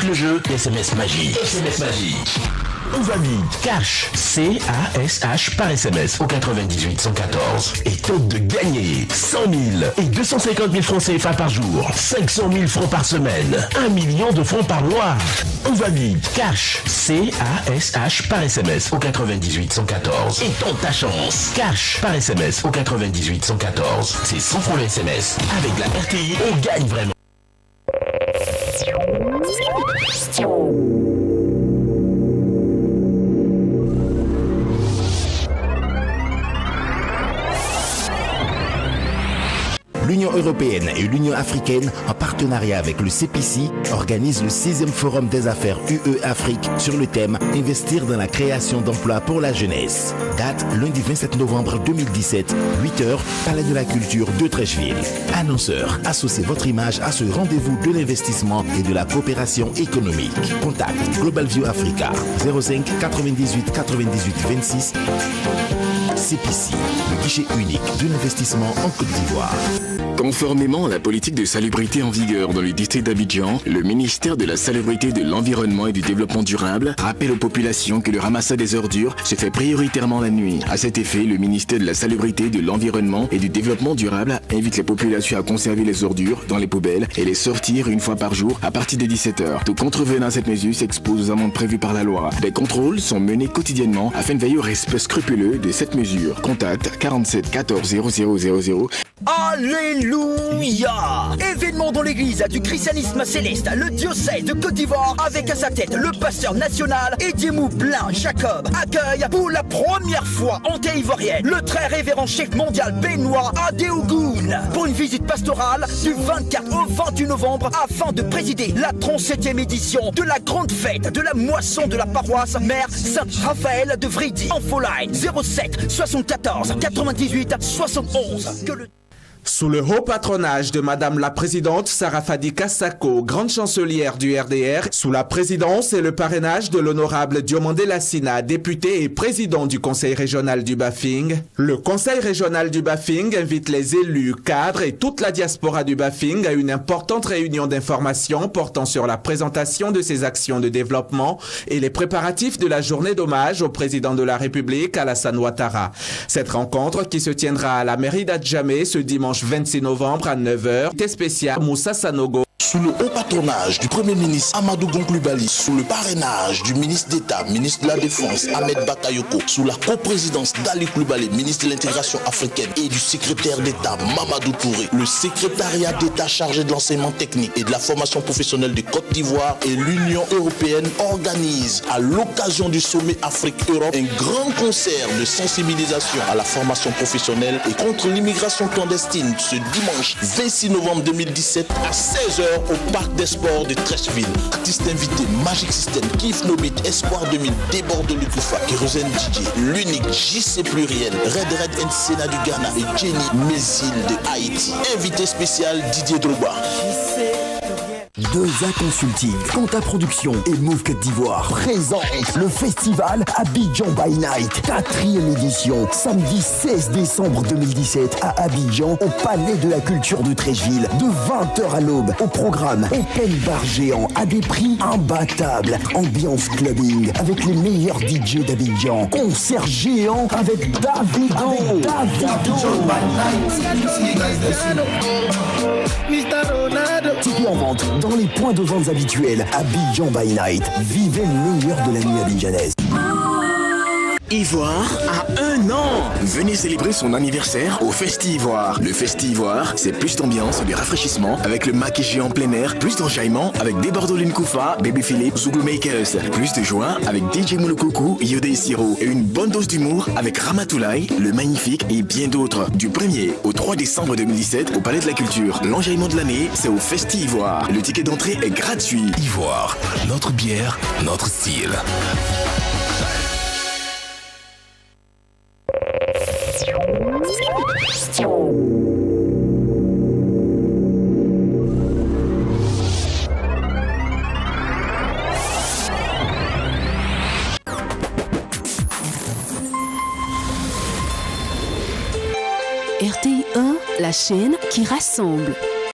le jeu SMS Magie. SMS Magie. On va vite. Cash, C-A-S-H par SMS au 98 114. Et tente de gagner 100 000 et 250 000 francs CFA par jour, 500 000 francs par semaine, 1 million de francs par mois. On va vite. Cash, C-A-S-H par SMS au 98 114. Et tente ta chance. Cash par SMS au 98 114. C'est 100 francs le SMS. Avec la RTI, on gagne vraiment. L'Union européenne et l'Union africaine, en partenariat avec le CPC, organisent le 6e Forum des affaires UE-Afrique sur le thème « Investir dans la création d'emplois pour la jeunesse ». Date lundi 27 novembre 2017, 8h, Palais de la Culture de Treichville. Annonceur, associez votre image à ce rendez-vous de l'investissement et de la coopération économique. Contact Global View Africa 05 98 98 26. CPC, le guichet unique de l'investissement en Côte d'Ivoire. Conformément à la politique de salubrité en vigueur dans le district d'Abidjan, le ministère de la Salubrité, de l'Environnement et du Développement durable rappelle aux populations que le ramassage des ordures se fait prioritairement la nuit. À cet effet, le ministère de la Salubrité, de l'Environnement et du Développement durable invite les populations à conserver les ordures dans les poubelles et les sortir une fois par jour à partir de 17h. Tout contrevenant à cette mesure s'expose aux amendes prévues par la loi. Des contrôles sont menés quotidiennement afin de veiller au respect scrupuleux de cette mesure. Contact 47 14 0000. Alléluia! Événement dans l'église du christianisme céleste, le diocèse de Côte d'Ivoire, avec à sa tête le pasteur national Ediemou Blin Jacob, accueille pour la première fois en terre ivoirienne le très révérend chef mondial Benoît Adéogoun pour une visite pastorale du 24 au 28 novembre afin de présider la 37e édition de la grande fête de la moisson de la paroisse Mère Saint-Raphaël de Vridi. Infoline 07 74 98 71. Sous le haut patronage de Madame la Présidente Sarah Fadika Sako, grande chancelière du RDR, sous la présidence et le parrainage de l'honorable Diomandé Lassina, député et président du Conseil régional du Bafing, le Conseil régional du Bafing invite les élus, cadres et toute la diaspora du Bafing à une importante réunion d'information portant sur la présentation de ses actions de développement et les préparatifs de la journée d'hommage au président de la République, Alassane Ouattara. Cette rencontre, qui se tiendra à la mairie d'Adjamé ce dimanche 26 novembre à 9h, était spécial Moussa Sanogo. Sous le haut patronage du Premier ministre Amadou Gon Coulibaly, sous le parrainage du ministre d'État, ministre de la Défense Ahmed Bakayoko, sous la coprésidence d'Ali Coulibaly, ministre de l'intégration africaine, et du secrétaire d'État Mamadou Touré, le secrétariat d'État chargé de l'enseignement technique et de la formation professionnelle de Côte d'Ivoire et l'Union européenne organisent à l'occasion du sommet Afrique-Europe un grand concert de sensibilisation à la formation professionnelle et contre l'immigration clandestine ce dimanche 26 novembre 2017 à 16h au Parc des Sports de Treichville. Artistes invités, Magic System, Kif Nobit, Espoir 2000, Débord de Lukufa, Kérosène DJ, l'unique JC Pluriel, Red Nsena du Ghana et Jenny Mézil de Haïti. Invité spécial Didier Drogba. 2A Consulting, Compta Production et Move Côte d'Ivoire présente le festival Abidjan by Night, 4e édition, samedi 16 décembre 2017 à Abidjan, au Palais de la Culture de Treichville, de 20h à l'aube. Au programme, open bar géant à des prix imbattables, ambiance clubbing avec les meilleurs DJ d'Abidjan, concert géant avec Davido. Tickets en vente dans les points de vente habituels. Abidjan by Night. Vivez le meilleur de la nuit abidjanaise. Ivoire a 1 an. Venez célébrer son anniversaire au Festi Ivoire. Le Festi Ivoire, c'est plus d'ambiance et de rafraîchissement avec le maquis en plein air, plus d'enjaillement avec Débordolin Koufa, Baby Philippe, Zougou Makers, plus de joie avec DJ Moulokoukou, Yodé Siro et une bonne dose d'humour avec Ramatoulaye, le Magnifique et bien d'autres. Du 1er au 3 décembre 2017 au Palais de la Culture. L'enjaillement de l'année, c'est au Festi Ivoire. Le ticket d'entrée est gratuit. Ivoire, notre bière, notre style. RTI 1, la chaîne qui rassemble.